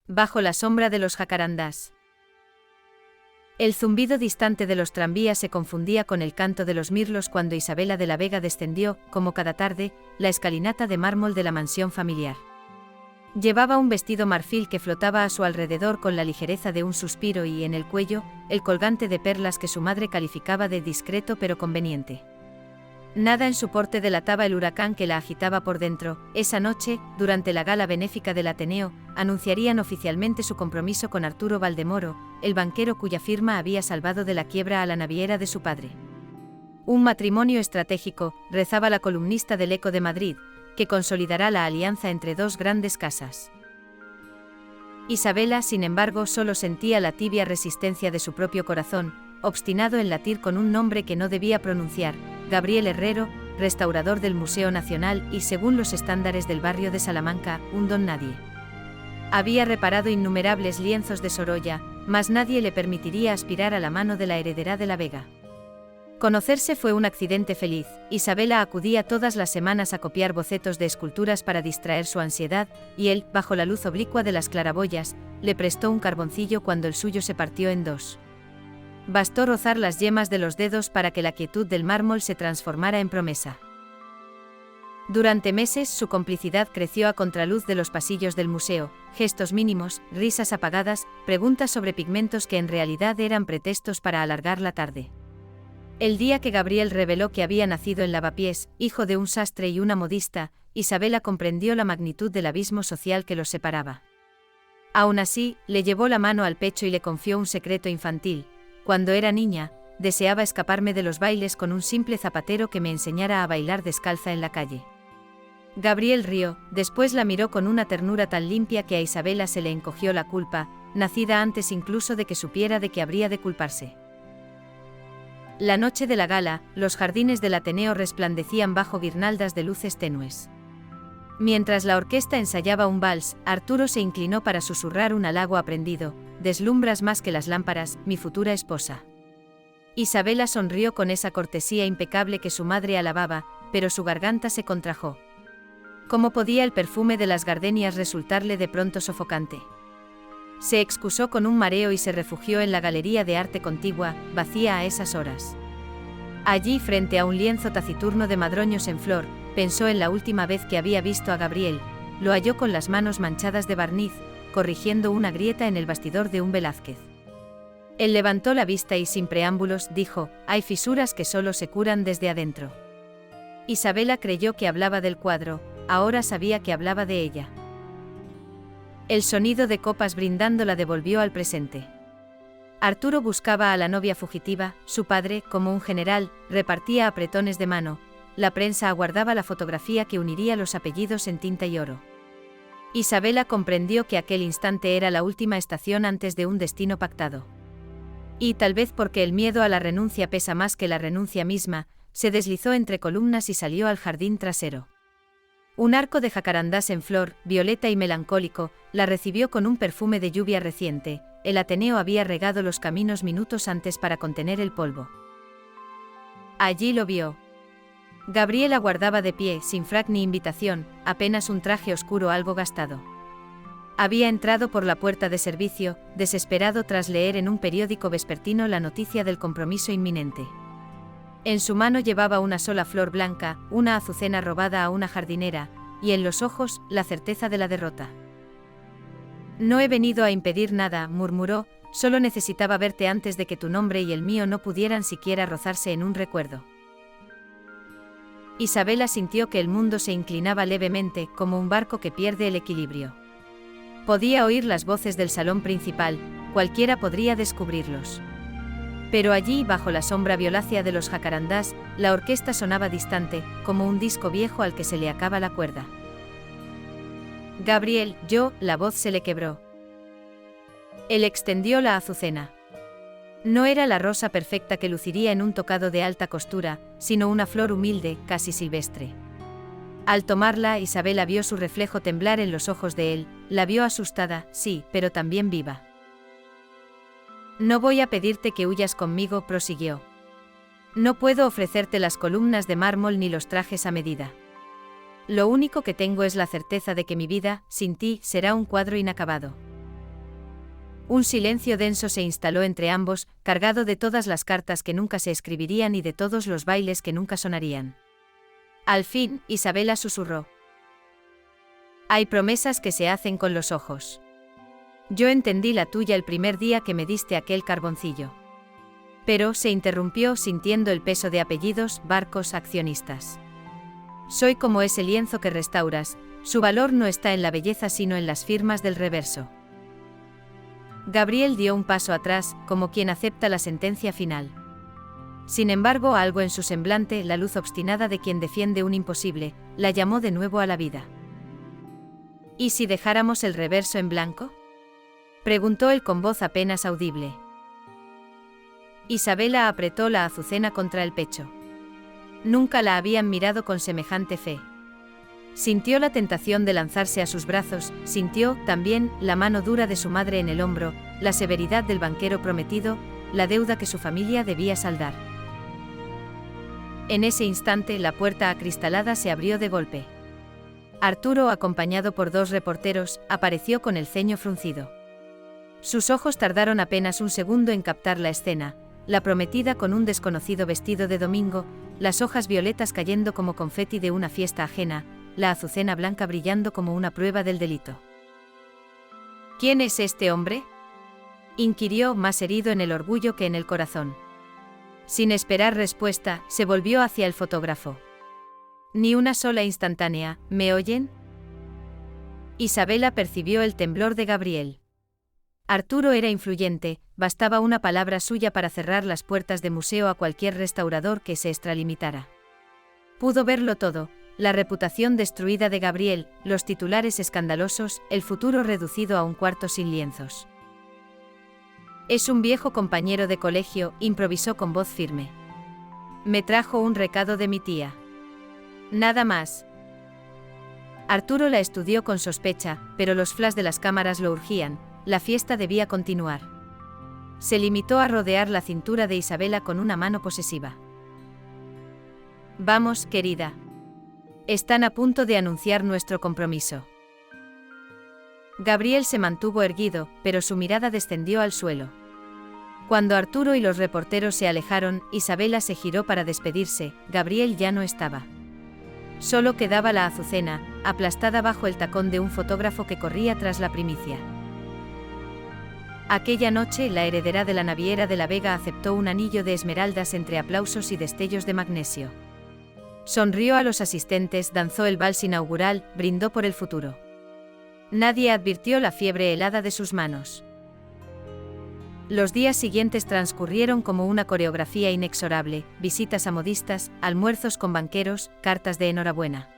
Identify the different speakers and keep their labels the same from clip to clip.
Speaker 1: Bajo la sombra de los jacarandás. El zumbido distante de los tranvías se confundía con el canto de los mirlos cuando Isabela de la Vega descendió, como cada tarde, la escalinata de mármol de la mansión familiar. Llevaba un vestido marfil que flotaba a su alrededor con la ligereza de un suspiro y, en el cuello, el colgante de perlas que su madre calificaba de discreto pero conveniente. Nada en su porte delataba el huracán que la agitaba por dentro. Esa noche, durante la gala benéfica del Ateneo, anunciarían oficialmente su compromiso con Arturo Valdemoro, el banquero cuya firma había salvado de la quiebra a la naviera de su padre. Un matrimonio estratégico, rezaba la columnista del Eco de Madrid, que consolidará la alianza entre dos grandes casas. Isabela, sin embargo, solo sentía la tibia resistencia de su propio corazón, obstinado en latir con un nombre que no debía pronunciar: Gabriel Herrero, restaurador del Museo Nacional y, según los estándares del barrio de Salamanca, un don nadie. Había reparado innumerables lienzos de Sorolla, mas nadie le permitiría aspirar a la mano de la heredera de la Vega. Conocerse fue un accidente feliz. Isabela acudía todas las semanas a copiar bocetos de esculturas para distraer su ansiedad, y él, bajo la luz oblicua de las claraboyas, le prestó un carboncillo cuando el suyo se partió en dos. Bastó rozar las yemas de los dedos para que la quietud del mármol se transformara en promesa. Durante meses su complicidad creció a contraluz de los pasillos del museo, gestos mínimos, risas apagadas, preguntas sobre pigmentos que en realidad eran pretextos para alargar la tarde. El día que Gabriel reveló que había nacido en Lavapiés, hijo de un sastre y una modista, Isabela comprendió la magnitud del abismo social que los separaba. Aún así, le llevó la mano al pecho y le confió un secreto infantil: cuando era niña, deseaba escaparme de los bailes con un simple zapatero que me enseñara a bailar descalza en la calle. Gabriel rió, después la miró con una ternura tan limpia que a Isabela se le encogió la culpa, nacida antes incluso de que supiera de que habría de culparse. La noche de la gala, los jardines del Ateneo resplandecían bajo guirnaldas de luces tenues. Mientras la orquesta ensayaba un vals, Arturo se inclinó para susurrar un halago aprendido: «Deslumbras más que las lámparas, mi futura esposa». Isabela sonrió con esa cortesía impecable que su madre alababa, pero su garganta se contrajo. ¿Cómo podía el perfume de las gardenias resultarle de pronto sofocante? Se excusó con un mareo y se refugió en la galería de arte contigua, vacía a esas horas. Allí, frente a un lienzo taciturno de madroños en flor, pensó en la última vez que había visto a Gabriel. Lo halló con las manos manchadas de barniz, corrigiendo una grieta en el bastidor de un Velázquez. Él levantó la vista y, sin preámbulos, dijo: «Hay fisuras que solo se curan desde adentro». Isabela creyó que hablaba del cuadro, ahora sabía que hablaba de ella. El sonido de copas brindando la devolvió al presente. Arturo buscaba a la novia fugitiva, su padre, como un general, repartía apretones de mano, la prensa aguardaba la fotografía que uniría los apellidos en tinta y oro. Isabela comprendió que aquel instante era la última estación antes de un destino pactado. Y, tal vez porque el miedo a la renuncia pesa más que la renuncia misma, se deslizó entre columnas y salió al jardín trasero. Un arco de jacarandás en flor, violeta y melancólico, la recibió con un perfume de lluvia reciente. El Ateneo había regado los caminos minutos antes para contener el polvo. Allí lo vio. Gabriel aguardaba de pie, sin frac ni invitación, apenas un traje oscuro algo gastado. Había entrado por la puerta de servicio, desesperado tras leer en un periódico vespertino la noticia del compromiso inminente. En su mano llevaba una sola flor blanca, una azucena robada a una jardinera, y en los ojos, la certeza de la derrota. «No he venido a impedir nada», murmuró, «solo necesitaba verte antes de que tu nombre y el mío no pudieran siquiera rozarse en un recuerdo». Isabela sintió que el mundo se inclinaba levemente, como un barco que pierde el equilibrio. Podía oír las voces del salón principal, cualquiera podría descubrirlos. Pero allí, bajo la sombra violácea de los jacarandás, la orquesta sonaba distante, como un disco viejo al que se le acaba la cuerda. «Gabriel, la voz se le quebró. Él extendió la azucena. No era la rosa perfecta que luciría en un tocado de alta costura, sino una flor humilde, casi silvestre. Al tomarla, Isabela vio su reflejo temblar en los ojos de él, la vio asustada, sí, pero también viva. «No voy a pedirte que huyas conmigo», prosiguió. «No puedo ofrecerte las columnas de mármol ni los trajes a medida. Lo único que tengo es la certeza de que mi vida, sin ti, será un cuadro inacabado. Un silencio denso se instaló entre ambos, cargado de todas las cartas que nunca se escribirían y de todos los bailes que nunca sonarían. Al fin, Isabela susurró: «Hay promesas que se hacen con los ojos. Yo entendí la tuya el primer día que me diste aquel carboncillo». Pero se interrumpió sintiendo el peso de apellidos, barcos, accionistas. «Soy como ese lienzo que restauras, su valor no está en la belleza sino en las firmas del reverso». Gabriel dio un paso atrás, como quien acepta la sentencia final. Sin embargo, algo en su semblante, la luz obstinada de quien defiende un imposible, la llamó de nuevo a la vida. «¿Y si dejáramos el reverso en blanco?», preguntó él con voz apenas audible. Isabela apretó la azucena contra el pecho. Nunca la habían mirado con semejante fe. Sintió la tentación de lanzarse a sus brazos, sintió, también, la mano dura de su madre en el hombro, la severidad del banquero prometido, la deuda que su familia debía saldar. En ese instante la puerta acristalada se abrió de golpe. Arturo, acompañado por 2 reporteros, apareció con el ceño fruncido. Sus ojos tardaron apenas un segundo en captar la escena: la prometida con un desconocido vestido de domingo, las hojas violetas cayendo como confeti de una fiesta ajena, la azucena blanca brillando como una prueba del delito. «¿Quién es este hombre?», inquirió, más herido en el orgullo que en el corazón. Sin esperar respuesta, se volvió hacia el fotógrafo. «Ni una sola instantánea, ¿me oyen?». Isabela percibió el temblor de Gabriel. Arturo era influyente, bastaba una palabra suya para cerrar las puertas de museo a cualquier restaurador que se extralimitara. Pudo verlo todo: la reputación destruida de Gabriel, los titulares escandalosos, el futuro reducido a un cuarto sin lienzos. «Es un viejo compañero de colegio», improvisó con voz firme. «Me trajo un recado de mi tía. Nada más». Arturo la estudió con sospecha, pero los flash de las cámaras lo urgían: la fiesta debía continuar. Se limitó a rodear la cintura de Isabela con una mano posesiva. «Vamos, querida. Están a punto de anunciar nuestro compromiso». Gabriel se mantuvo erguido, pero su mirada descendió al suelo. Cuando Arturo y los reporteros se alejaron, Isabela se giró para despedirse. Gabriel ya no estaba. Solo quedaba la azucena, aplastada bajo el tacón de un fotógrafo que corría tras la primicia. Aquella noche, la heredera de la naviera de la Vega aceptó un anillo de esmeraldas entre aplausos y destellos de magnesio. Sonrió a los asistentes, danzó el vals inaugural, brindó por el futuro. Nadie advirtió la fiebre helada de sus manos. Los días siguientes transcurrieron como una coreografía inexorable: visitas a modistas, almuerzos con banqueros, cartas de enhorabuena.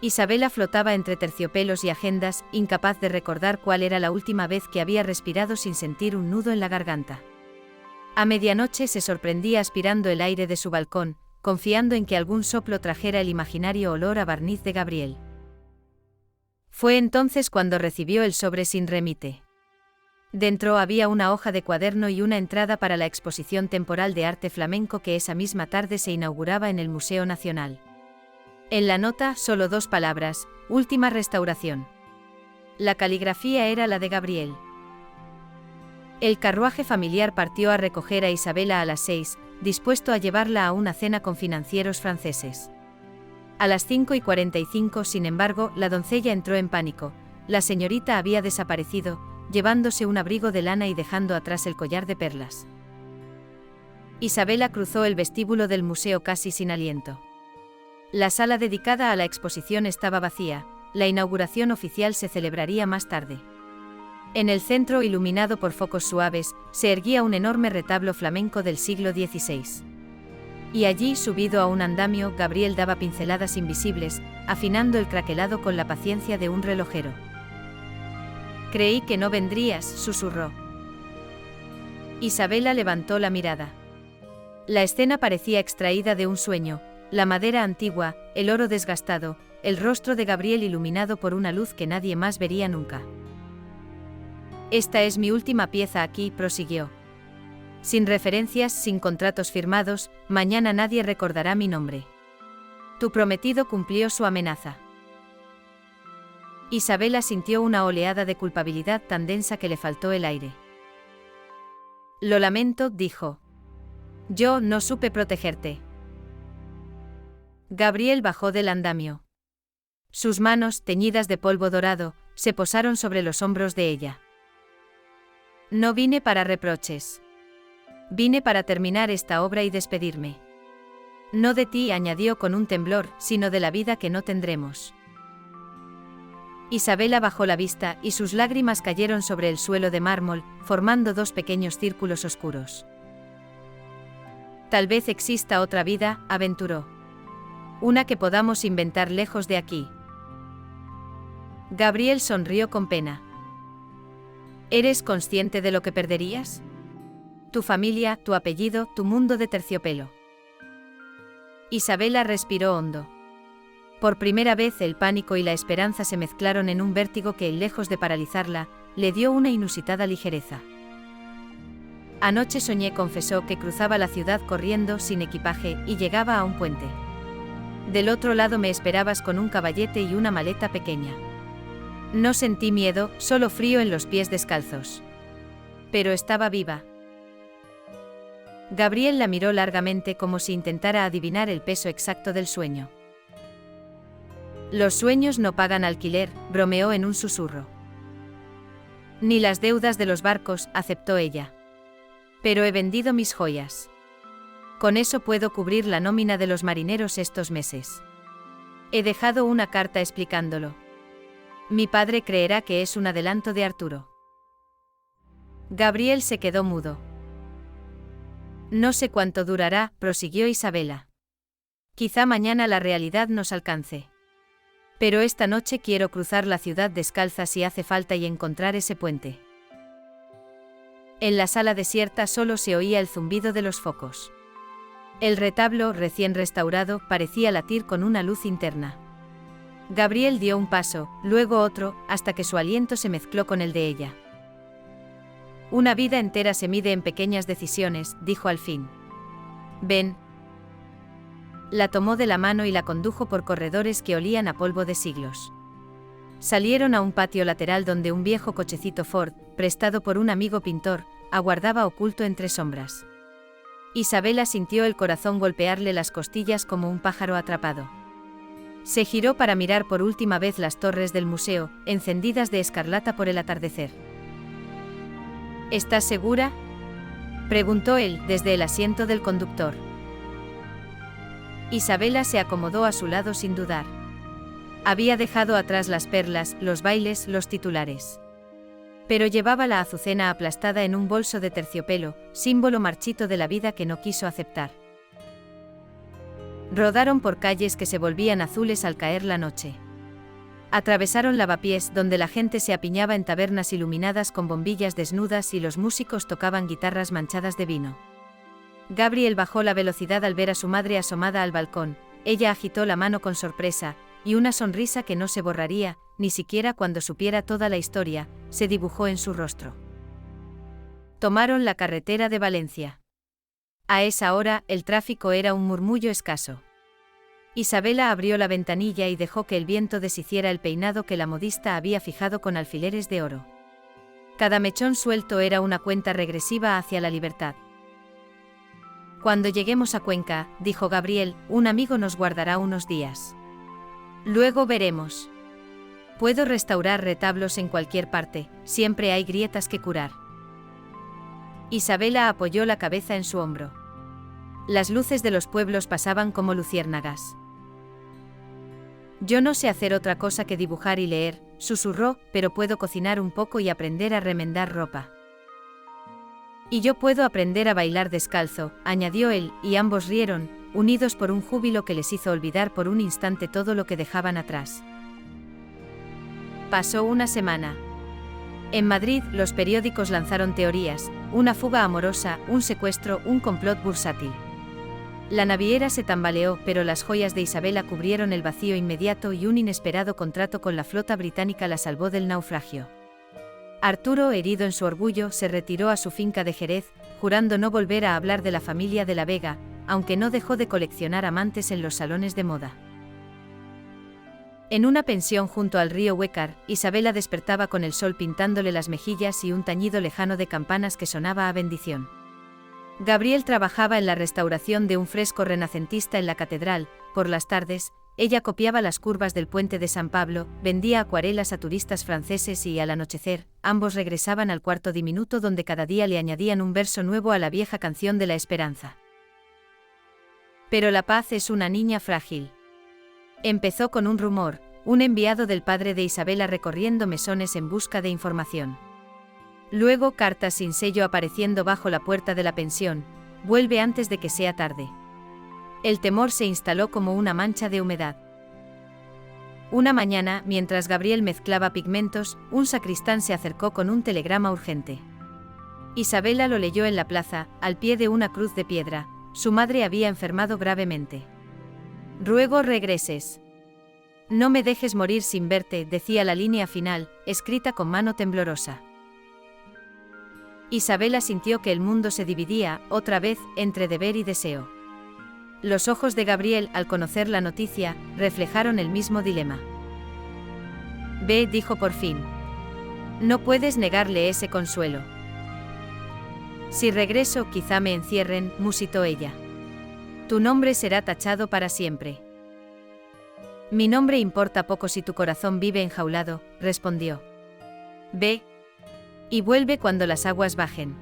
Speaker 1: Isabela flotaba entre terciopelos y agendas, incapaz de recordar cuál era la última vez que había respirado sin sentir un nudo en la garganta. A medianoche se sorprendía aspirando el aire de su balcón, confiando en que algún soplo trajera el imaginario olor a barniz de Gabriel. Fue entonces cuando recibió el sobre sin remite. Dentro había una hoja de cuaderno y una entrada para la exposición temporal de arte flamenco que esa misma tarde se inauguraba en el Museo Nacional. En la nota, solo 2 palabras: última restauración. La caligrafía era la de Gabriel. El carruaje familiar partió a recoger a Isabela a las 6, dispuesto a llevarla a una cena con financieros franceses. A las 5:45, sin embargo, la doncella entró en pánico. La señorita había desaparecido, llevándose un abrigo de lana y dejando atrás el collar de perlas. Isabela cruzó el vestíbulo del museo casi sin aliento. La sala dedicada a la exposición estaba vacía, la inauguración oficial se celebraría más tarde. En el centro, iluminado por focos suaves, se erguía un enorme retablo flamenco del siglo XVI. Y allí, subido a un andamio, Gabriel daba pinceladas invisibles, afinando el craquelado con la paciencia de un relojero. «Creí que no vendrías», susurró. Isabela levantó la mirada. La escena parecía extraída de un sueño: la madera antigua, el oro desgastado, el rostro de Gabriel iluminado por una luz que nadie más vería nunca. «Esta es mi última pieza aquí», prosiguió. «Sin referencias, sin contratos firmados, mañana nadie recordará mi nombre. Tu prometido cumplió su amenaza. Isabela sintió una oleada de culpabilidad tan densa que le faltó el aire. Lo lamento, dijo. Yo no supe protegerte. Gabriel bajó del andamio. Sus manos, teñidas de polvo dorado, se posaron sobre los hombros de ella. No vine para reproches. Vine para terminar esta obra y despedirme. No de ti, añadió con un temblor, sino de la vida que no tendremos. Isabela bajó la vista y sus lágrimas cayeron sobre el suelo de mármol, formando dos pequeños círculos oscuros. Tal vez exista otra vida, aventuró. Una que podamos inventar lejos de aquí. Gabriel sonrió con pena. ¿Eres consciente de lo que perderías? Tu familia, tu apellido, tu mundo de terciopelo. Isabela respiró hondo. Por primera vez el pánico y la esperanza se mezclaron en un vértigo que, lejos de paralizarla, le dio una inusitada ligereza. Anoche soñé, confesó, que cruzaba la ciudad corriendo sin equipaje y llegaba a un puente. Del otro lado me esperabas con un caballete y una maleta pequeña. No sentí miedo, solo frío en los pies descalzos. Pero estaba viva. Gabriel la miró largamente como si intentara adivinar el peso exacto del sueño. Los sueños no pagan alquiler, bromeó en un susurro. Ni las deudas de los barcos, aceptó ella. Pero he vendido mis joyas. Con eso puedo cubrir la nómina de los marineros estos meses. He dejado una carta explicándolo. Mi padre creerá que es un adelanto de Arturo. Gabriel se quedó mudo. No sé cuánto durará, prosiguió Isabela. Quizá mañana la realidad nos alcance. Pero esta noche quiero cruzar la ciudad descalza si hace falta y encontrar ese puente. En la sala desierta solo se oía el zumbido de los focos. El retablo, recién restaurado, parecía latir con una luz interna. Gabriel dio un paso, luego otro, hasta que su aliento se mezcló con el de ella. Una vida entera se mide en pequeñas decisiones, dijo al fin. Ven. La tomó de la mano y la condujo por corredores que olían a polvo de siglos. Salieron a un patio lateral donde un viejo cochecito Ford, prestado por un amigo pintor, aguardaba oculto entre sombras. Isabela sintió el corazón golpearle las costillas como un pájaro atrapado. Se giró para mirar por última vez las torres del museo, encendidas de escarlata por el atardecer. ¿Estás segura?, preguntó él desde el asiento del conductor. Isabela se acomodó a su lado sin dudar. Había dejado atrás las perlas, los bailes, los titulares. Pero llevaba la azucena aplastada en un bolso de terciopelo, símbolo marchito de la vida que no quiso aceptar. Rodaron por calles que se volvían azules al caer la noche. Atravesaron lavapiés donde la gente se apiñaba en tabernas iluminadas con bombillas desnudas y los músicos tocaban guitarras manchadas de vino. Gabriel bajó la velocidad al ver a su madre asomada al balcón. Ella agitó la mano con sorpresa, y una sonrisa que no se borraría, ni siquiera cuando supiera toda la historia, se dibujó en su rostro. Tomaron la carretera de Valencia. A esa hora, el tráfico era un murmullo escaso. Isabela abrió la ventanilla y dejó que el viento deshiciera el peinado que la modista había fijado con alfileres de oro. Cada mechón suelto era una cuenta regresiva hacia la libertad. Cuando lleguemos a Cuenca, dijo Gabriel, un amigo nos guardará unos días. Luego veremos. Puedo restaurar retablos en cualquier parte, siempre hay grietas que curar. Isabela apoyó la cabeza en su hombro. Las luces de los pueblos pasaban como luciérnagas. Yo no sé hacer otra cosa que dibujar y leer, susurró, pero puedo cocinar un poco y aprender a remendar ropa. Y yo puedo aprender a bailar descalzo, añadió él, y ambos rieron, unidos por un júbilo que les hizo olvidar por un instante todo lo que dejaban atrás. Pasó una semana. En Madrid, los periódicos lanzaron teorías, una fuga amorosa, un secuestro, un complot bursátil. La naviera se tambaleó, pero las joyas de Isabela cubrieron el vacío inmediato y un inesperado contrato con la flota británica la salvó del naufragio. Arturo, herido en su orgullo, se retiró a su finca de Jerez, jurando no volver a hablar de la familia de la Vega, aunque no dejó de coleccionar amantes en los salones de moda. En una pensión junto al río Huécar, Isabela despertaba con el sol pintándole las mejillas y un tañido lejano de campanas que sonaba a bendición. Gabriel trabajaba en la restauración de un fresco renacentista en la catedral. Por las tardes, ella copiaba las curvas del puente de San Pablo, vendía acuarelas a turistas franceses y, al anochecer, ambos regresaban al cuarto diminuto donde cada día le añadían un verso nuevo a la vieja canción de la esperanza. Pero la paz es una niña frágil. Empezó con un rumor, un enviado del padre de Isabela recorriendo mesones en busca de información. Luego cartas sin sello apareciendo bajo la puerta de la pensión, vuelve antes de que sea tarde. El temor se instaló como una mancha de humedad. Una mañana, mientras Gabriel mezclaba pigmentos, un sacristán se acercó con un telegrama urgente. Isabela lo leyó en la plaza, al pie de una cruz de piedra. Su madre había enfermado gravemente. «Ruego regreses. No me dejes morir sin verte», decía la línea final, escrita con mano temblorosa. Isabela sintió que el mundo se dividía, otra vez, entre deber y deseo. Los ojos de Gabriel, al conocer la noticia, reflejaron el mismo dilema. «Ve», dijo por fin. «No puedes negarle ese consuelo». «Si regreso, quizá me encierren», musitó ella. «Tu nombre será tachado para siempre». «Mi nombre importa poco si tu corazón vive enjaulado», respondió. «Ve. Y vuelve cuando las aguas bajen».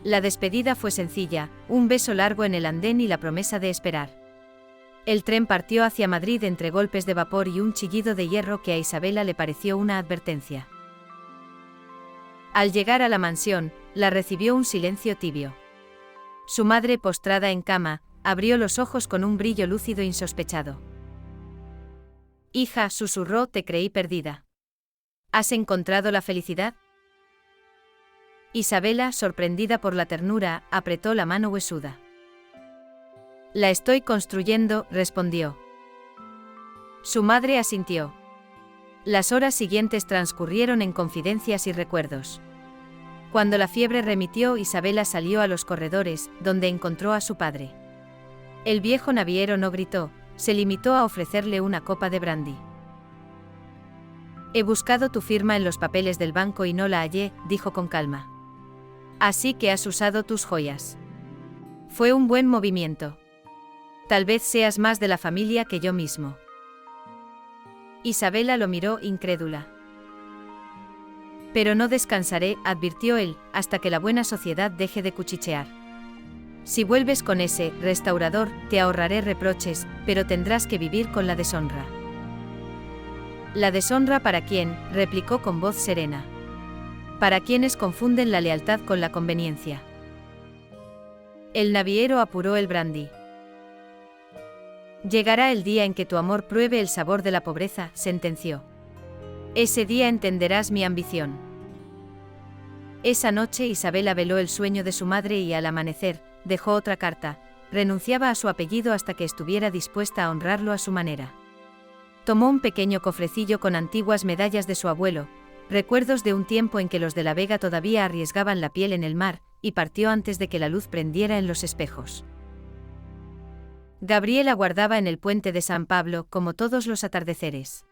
Speaker 1: La despedida fue sencilla, un beso largo en el andén y la promesa de esperar. El tren partió hacia Madrid entre golpes de vapor y un chillido de hierro que a Isabela le pareció una advertencia. Al llegar a la mansión, la recibió un silencio tibio. Su madre, postrada en cama, abrió los ojos con un brillo lúcido insospechado. «Hija», susurró, «te creí perdida. ¿Has encontrado la felicidad?». Isabela, sorprendida por la ternura, apretó la mano huesuda. «La estoy construyendo», respondió. Su madre asintió. Las horas siguientes transcurrieron en confidencias y recuerdos. Cuando la fiebre remitió, Isabela salió a los corredores, donde encontró a su padre. El viejo naviero no gritó, se limitó a ofrecerle una copa de brandy. «He buscado tu firma en los papeles del banco y no la hallé», dijo con calma. «Así que has usado tus joyas. Fue un buen movimiento. Tal vez seas más de la familia que yo mismo». Isabela lo miró incrédula. «Pero no descansaré», advirtió él, «hasta que la buena sociedad deje de cuchichear. Si vuelves con ese restaurador, te ahorraré reproches, pero tendrás que vivir con la deshonra». «¿La deshonra para quién?», replicó con voz serena. «Para quienes confunden la lealtad con la conveniencia». El naviero apuró el brandy. «Llegará el día en que tu amor pruebe el sabor de la pobreza», sentenció. «Ese día entenderás mi ambición». Esa noche Isabela veló el sueño de su madre y, al amanecer, dejó otra carta. Renunciaba a su apellido hasta que estuviera dispuesta a honrarlo a su manera. Tomó un pequeño cofrecillo con antiguas medallas de su abuelo, recuerdos de un tiempo en que los de la Vega todavía arriesgaban la piel en el mar, y partió antes de que la luz prendiera en los espejos. Gabriel aguardaba en el puente de San Pablo, como todos los atardeceres.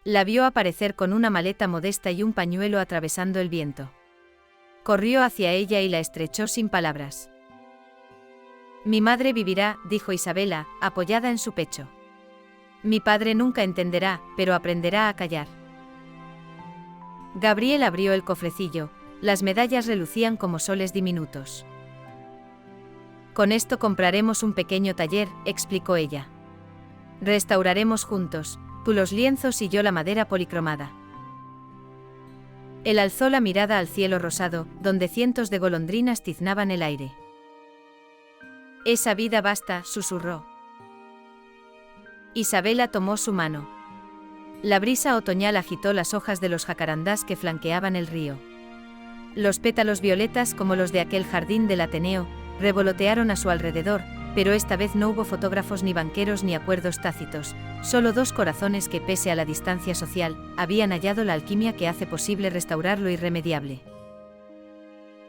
Speaker 1: La vio aparecer con una maleta modesta y un pañuelo atravesando el viento. Corrió hacia ella y la estrechó sin palabras. «Mi madre vivirá», dijo Isabela, apoyada en su pecho. «Mi padre nunca entenderá, pero aprenderá a callar». Gabriel abrió el cofrecillo, las medallas relucían como soles diminutos. «Con esto compraremos un pequeño taller», explicó ella. «Restauraremos juntos, tú los lienzos y yo la madera policromada». Él alzó la mirada al cielo rosado, donde cientos de golondrinas tiznaban el aire. «Esa vida basta», susurró. Isabela tomó su mano. La brisa otoñal agitó las hojas de los jacarandás que flanqueaban el río. Los pétalos violetas, como los de aquel jardín del Ateneo, revolotearon a su alrededor, pero esta vez no hubo fotógrafos ni banqueros ni acuerdos tácitos, solo dos corazones que, pese a la distancia social, habían hallado la alquimia que hace posible restaurar lo irremediable.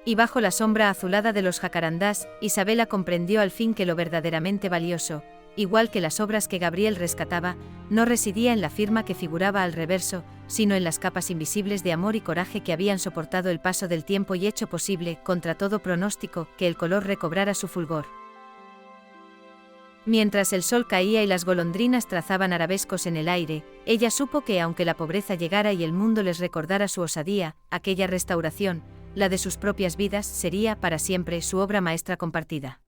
Speaker 1: Y bajo la sombra azulada de los jacarandás, Isabela comprendió al fin que lo verdaderamente valioso, igual que las obras que Gabriel rescataba, no residía en la firma que figuraba al reverso, sino en las capas invisibles de amor y coraje que habían soportado el paso del tiempo y hecho posible, contra todo pronóstico, que el color recobrara su fulgor. Mientras el sol caía y las golondrinas trazaban arabescos en el aire, ella supo que aunque la pobreza llegara y el mundo les recordara su osadía, aquella restauración, la de sus propias vidas, sería para siempre su obra maestra compartida.